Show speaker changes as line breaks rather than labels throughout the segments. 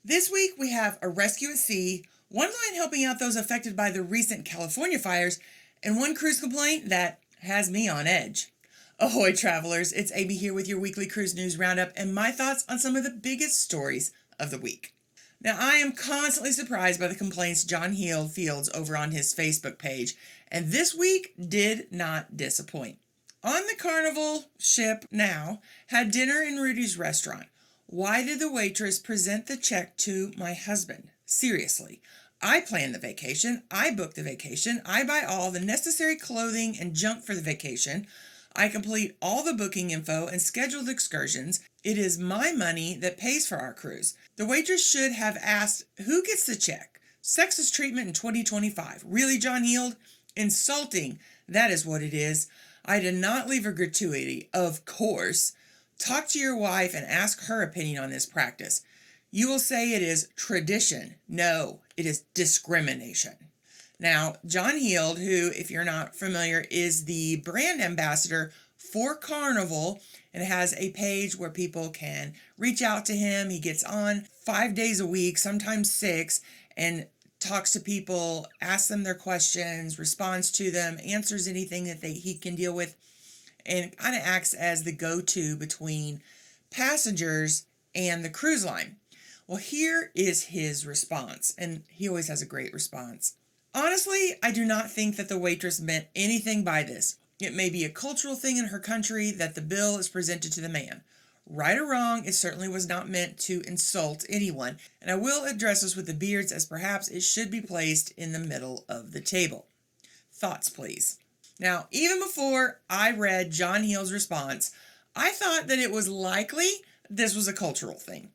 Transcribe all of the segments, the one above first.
This week we have a rescue at sea, one line helping out those affected by the recent California fires, and one cruise complaint that has me on edge. Ahoy travelers, it's Amy here with your weekly Cruise News Roundup and my thoughts on some of the biggest stories of the week. Now, I am constantly surprised by the complaints John Hill fields over on his Facebook page, and this week did not disappoint. On the Carnival ship now, had dinner in Rudy's restaurant. Why did the waitress present the check to my husband? Seriously. I plan the vacation, I book the vacation, I buy all the necessary clothing and junk for the vacation, I complete all the booking info and scheduled excursions. It is my money that pays for our cruise. The waitress should have asked, who gets the check? Sexist treatment in 2025. Really, John Hield? Insulting. That is what it is. I did not leave a gratuity, of course. Talk to your wife and ask her opinion on this practice. You will say it is tradition. No, it is discrimination. Now, John Hield, who, if you're not familiar, is the brand ambassador for Carnival and has a page where people can reach out to him. He gets on 5 days a week, sometimes 6, and talks to people, asks them their questions, responds to them, answers anything that he can deal with, and kind of acts as the go-to between passengers and the cruise line. Well, here is his response, and he always has a great response. Honestly, I do not think that the waitress meant anything by this. It may be a cultural thing in her country that the bill is presented to the man. Right or wrong, it certainly was not meant to insult anyone, and I will address this with the beards as perhaps it should be placed in the middle of the table. Thoughts, please. Now, even before I read John Hill's response, I thought that it was likely this was a cultural thing.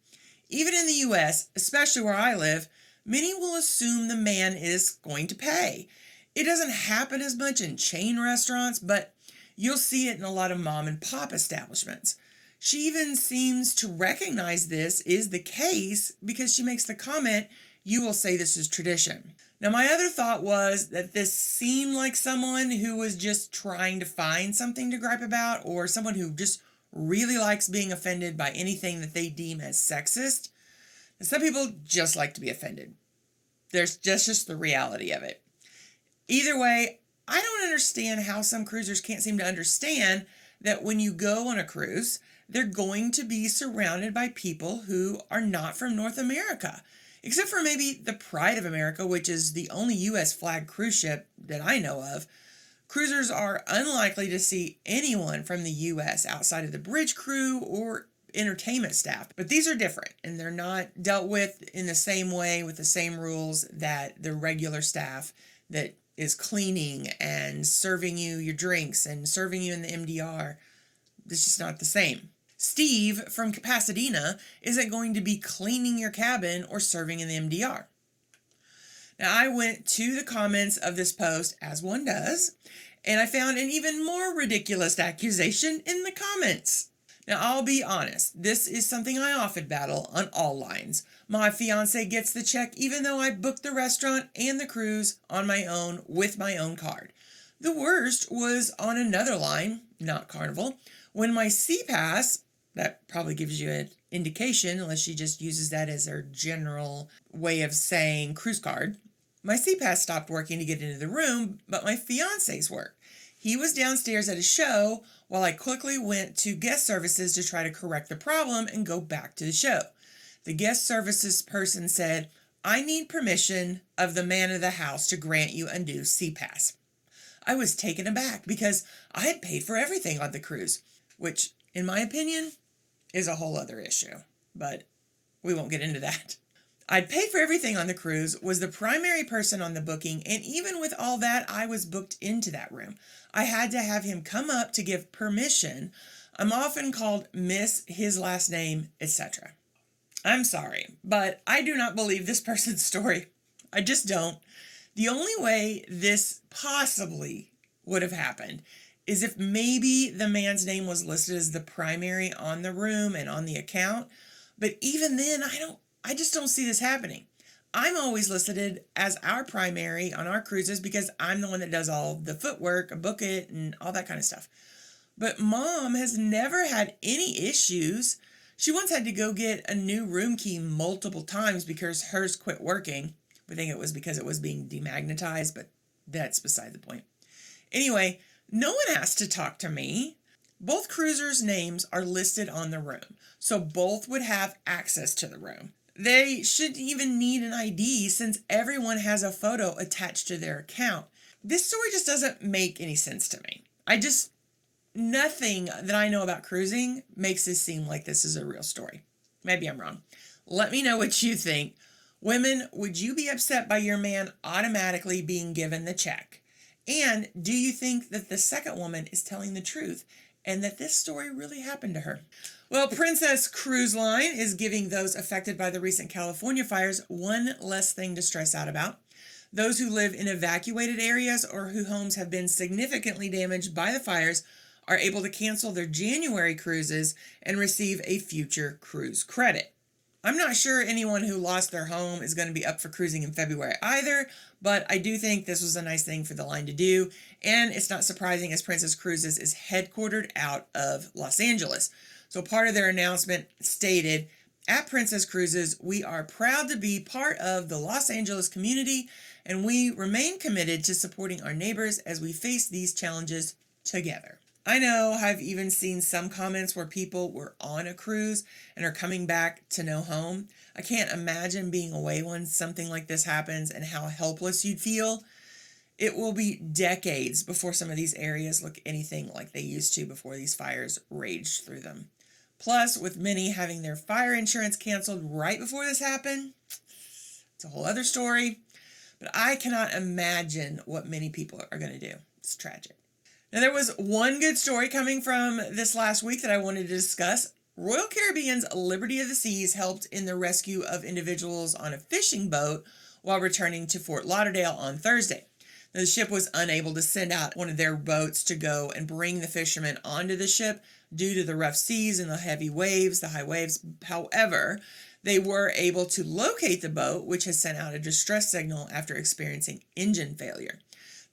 Even in the U.S., especially where I live, many will assume the man is going to pay. It doesn't happen as much in chain restaurants, but you'll see it in a lot of mom and pop establishments. She even seems to recognize this is the case because she makes the comment, you will say this is tradition. Now, my other thought was that this seemed like someone who was just trying to find something to gripe about, or someone who just really likes being offended by anything that they deem as sexist. And some people just like to be offended. There's just the reality of it. Either way, I don't understand how some cruisers can't seem to understand that when you go on a cruise, they're going to be surrounded by people who are not from North America. Except for maybe the Pride of America, which is the only U.S. flag cruise ship that I know of. Cruisers are unlikely to see anyone from the U.S. outside of the bridge crew or entertainment staff. But these are different, and they're not dealt with in the same way with the same rules that the regular staff that is cleaning and serving you your drinks and serving you in the MDR. It's just not the same. Steve from Pasadena isn't going to be cleaning your cabin or serving in the MDR. Now, I went to the comments of this post, as one does, and I found an even more ridiculous accusation in the comments. Now, I'll be honest, this is something I often battle on all lines. My fiance gets the check even though I booked the restaurant and the cruise on my own with my own card. The worst was on another line, not Carnival, when my C-Pass, that probably gives you an indication unless she just uses that as her general way of saying cruise card. My C-Pass stopped working to get into the room, but my fiance's worked. He was downstairs at a show while I quickly went to guest services to try to correct the problem and go back to the show. The guest services person said, I need permission of the man of the house to grant you a new C-Pass. I was taken aback because I had paid for everything on the cruise, which, in my opinion, is a whole other issue, but we won't get into that. I'd paid for everything on the cruise, was the primary person on the booking, and even with all that, I was booked into that room. I had to have him come up to give permission. I'm often called Miss, his last name, etc. I'm sorry, but I do not believe this person's story. I just don't. The only way this possibly would have happened is if maybe the man's name was listed as the primary on the room and on the account. But even then, I just don't see this happening. I'm always listed as our primary on our cruises because I'm the one that does all the footwork, book it, and all that kind of stuff. But Mom has never had any issues. She once had to go get a new room key multiple times because hers quit working. We think it was because it was being demagnetized, but that's beside the point. Anyway, no one asked to talk to me. Both cruisers' names are listed on the room, so both would have access to the room. They shouldn't even need an ID since everyone has a photo attached to their account. This story just doesn't make any sense to me. Nothing that I know about cruising makes this seem like this is a real story. Maybe I'm wrong. Let me know what you think. Women, would you be upset by your man automatically being given the check? And do you think that the second woman is telling the truth and that this story really happened to her? Well, Princess Cruise Line is giving those affected by the recent California fires one less thing to stress out about. Those who live in evacuated areas or whose homes have been significantly damaged by the fires are able to cancel their January cruises and receive a future cruise credit. I'm not sure anyone who lost their home is going to be up for cruising in February either, but I do think this was a nice thing for the line to do, and it's not surprising as Princess Cruises is headquartered out of Los Angeles. So part of their announcement stated, "At Princess Cruises, we are proud to be part of the Los Angeles community, and we remain committed to supporting our neighbors as we face these challenges together." I know I've even seen some comments where people were on a cruise and are coming back to no home. I can't imagine being away when something like this happens and how helpless you'd feel. It will be decades before some of these areas look anything like they used to before these fires raged through them. Plus, with many having their fire insurance canceled right before this happened, it's a whole other story. But I cannot imagine what many people are going to do. It's tragic. Now, there was one good story coming from this last week that I wanted to discuss. Royal Caribbean's Liberty of the Seas helped in the rescue of individuals on a fishing boat while returning to Fort Lauderdale on Thursday. Now, the ship was unable to send out one of their boats to go and bring the fishermen onto the ship due to the rough seas and the heavy waves, the high waves. However, they were able to locate the boat, which has sent out a distress signal after experiencing engine failure.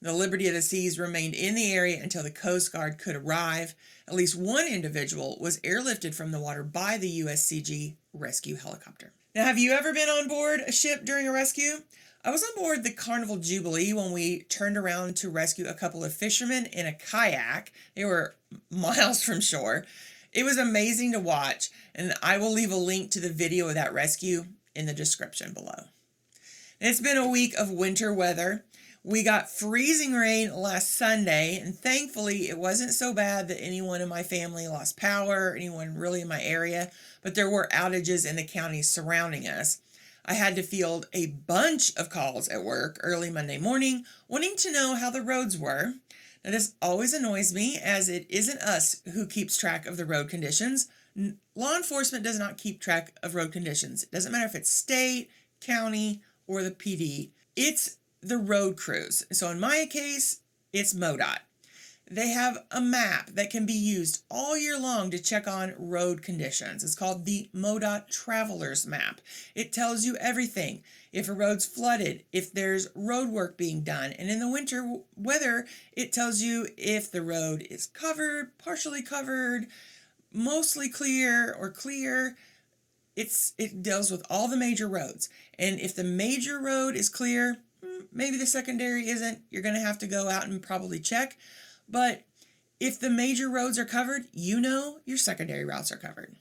The Liberty of the Seas remained in the area until the Coast Guard could arrive. At least one individual was airlifted from the water by the USCG rescue helicopter. Now, have you ever been on board a ship during a rescue? I was on board the Carnival Jubilee when we turned around to rescue a couple of fishermen in a kayak. They were miles from shore. It was amazing to watch, and I will leave a link to the video of that rescue in the description below. It's been a week of winter weather. We got freezing rain last Sunday, and thankfully it wasn't so bad that anyone in my family lost power, anyone really in my area, but there were outages in the counties surrounding us. I had to field a bunch of calls at work early Monday morning, wanting to know how the roads were. Now, this always annoys me, as it isn't us who keeps track of the road conditions. Law enforcement does not keep track of road conditions. It doesn't matter if it's state, county, or the PD. It's the road crews. So in my case, it's MoDOT. They have a map that can be used all year long to check on road conditions. It's called the MoDOT Traveler's Map. It tells you everything. If a road's flooded, if there's road work being done, and in the winter weather, it tells you if the road is covered, partially covered, mostly clear, or clear. It deals with all the major roads. And if the major road is clear, maybe the secondary isn't. You're going to have to go out and probably check. But if the major roads are covered, you know your secondary routes are covered.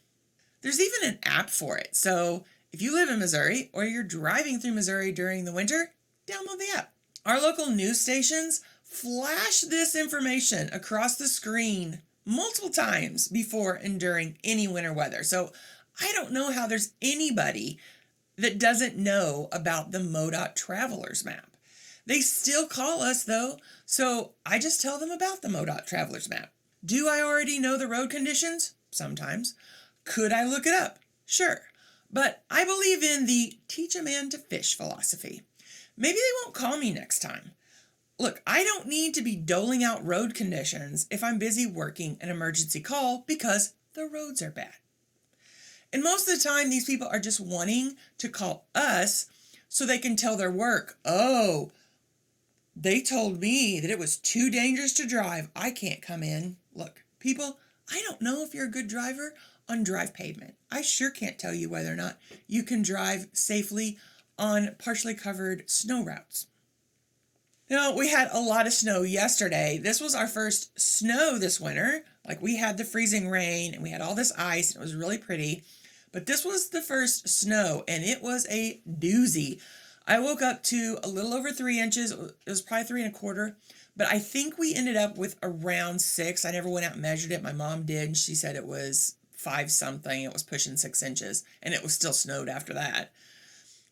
There's even an app for it. So if you live in Missouri or you're driving through Missouri during the winter, download the app. Our local news stations flash this information across the screen multiple times before and during any winter weather. So I don't know how there's anybody that doesn't know about the MoDOT Traveler's Map. They still call us, though, so I just tell them about the MoDOT Traveler's Map. Do I already know the road conditions? Sometimes. Could I look it up? Sure. But I believe in the teach a man to fish philosophy. Maybe they won't call me next time. Look, I don't need to be doling out road conditions if I'm busy working an emergency call because the roads are bad. And most of the time, these people are just wanting to call us so they can tell their work, "Oh, they told me that it was too dangerous to drive. I can't come in." Look, people, I don't know if you're a good driver on dry pavement. I sure can't tell you whether or not you can drive safely on partially covered snow routes. Now, we had a lot of snow yesterday. This was our first snow this winter. Like, we had the freezing rain and we had all this ice and it was really pretty. But this was the first snow and it was a doozy. I woke up to a little over 3 inches. It was probably 3 1/4. But I think we ended up with around 6. I never went out and measured it. My mom did, and she said it was 5 something. It was pushing 6 inches, and it was still snowed after that.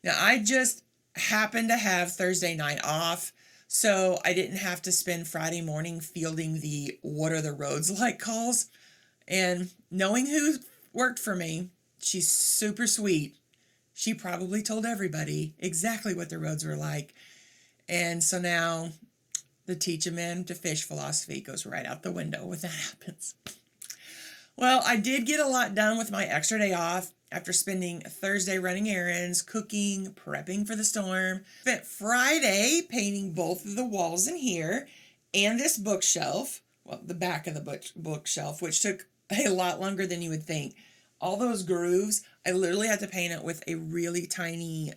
Now, I just happened to have Thursday night off, so I didn't have to spend Friday morning fielding the what are the roads like calls. And knowing who worked for me, she's super sweet. She probably told everybody exactly what the roads were like. And so now the teach a man to fish philosophy goes right out the window when that happens. Well, I did get a lot done with my extra day off after spending Thursday running errands, cooking, prepping for the storm. Spent Friday painting both of the walls in here and this bookshelf, well, the back of the bookshelf, which took a lot longer than you would think. All those grooves, I literally had to paint it with a really tiny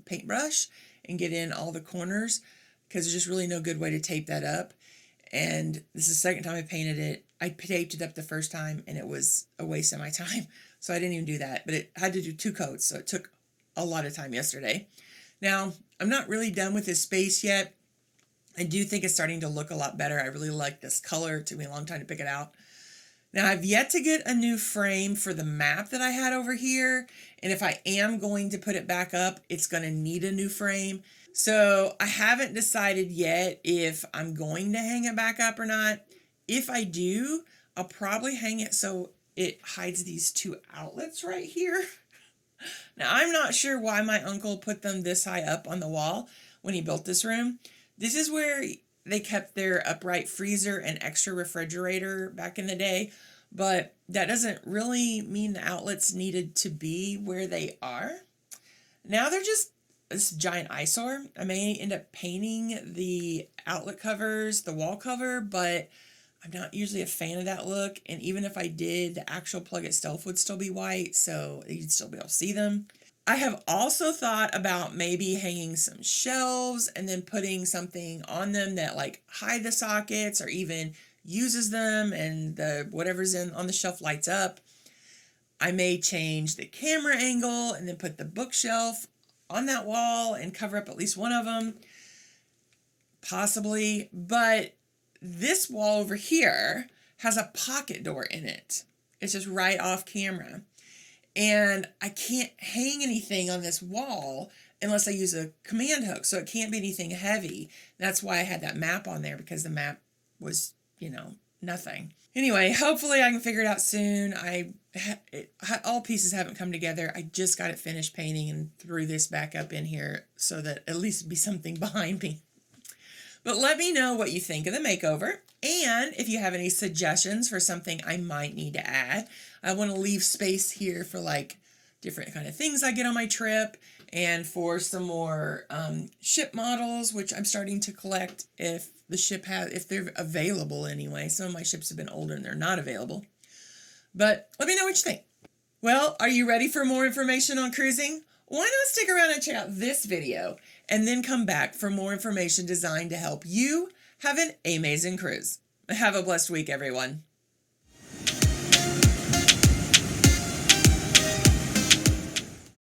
paintbrush and get in all the corners because there's just really no good way to tape that up. And this is the second time I painted it. I taped it up the first time and it was a waste of my time. So I didn't even do that, but it had to do 2 coats. So it took a lot of time yesterday. Now, I'm not really done with this space yet. I do think it's starting to look a lot better. I really like this color. It took me a long time to pick it out. Now, I've yet to get a new frame for the map that I had over here. And if I am going to put it back up, it's going to need a new frame. So I haven't decided yet if I'm going to hang it back up or not. If I do, I'll probably hang it so it hides these 2 outlets right here. Now, I'm not sure why my uncle put them this high up on the wall when he built this room. This is where they kept their upright freezer and extra refrigerator back in the day, but that doesn't really mean the outlets needed to be where they are. Now they're just this giant eyesore. I may end up painting the outlet covers, the wall cover, but I'm not usually a fan of that look. And even if I did, the actual plug itself would still be white, so you'd still be able to see them. I have also thought about maybe hanging some shelves and then putting something on them that like hide the sockets or even uses them and the whatever's in on the shelf lights up. I may change the camera angle and then put the bookshelf on that wall and cover up at least one of them. Possibly, but this wall over here has a pocket door in it. It's just right off camera. And I can't hang anything on this wall unless I use a command hook. So it can't be anything heavy. That's why I had that map on there, because the map was, nothing. Anyway, hopefully I can figure it out soon. All pieces haven't come together. I just got it finished painting and threw this back up in here so that at least it'd be something behind me. But let me know what you think of the makeover. And if you have any suggestions for something I might need to add. I want to leave space here for like different kind of things I get on my trip and for some more ship models, which I'm starting to collect if they're available anyway. Some of my ships have been older and they're not available. But let me know what you think. Well, are you ready for more information on cruising? Why not stick around and check out this video and then come back for more information designed to help you have an amazing cruise. Have a blessed week, everyone.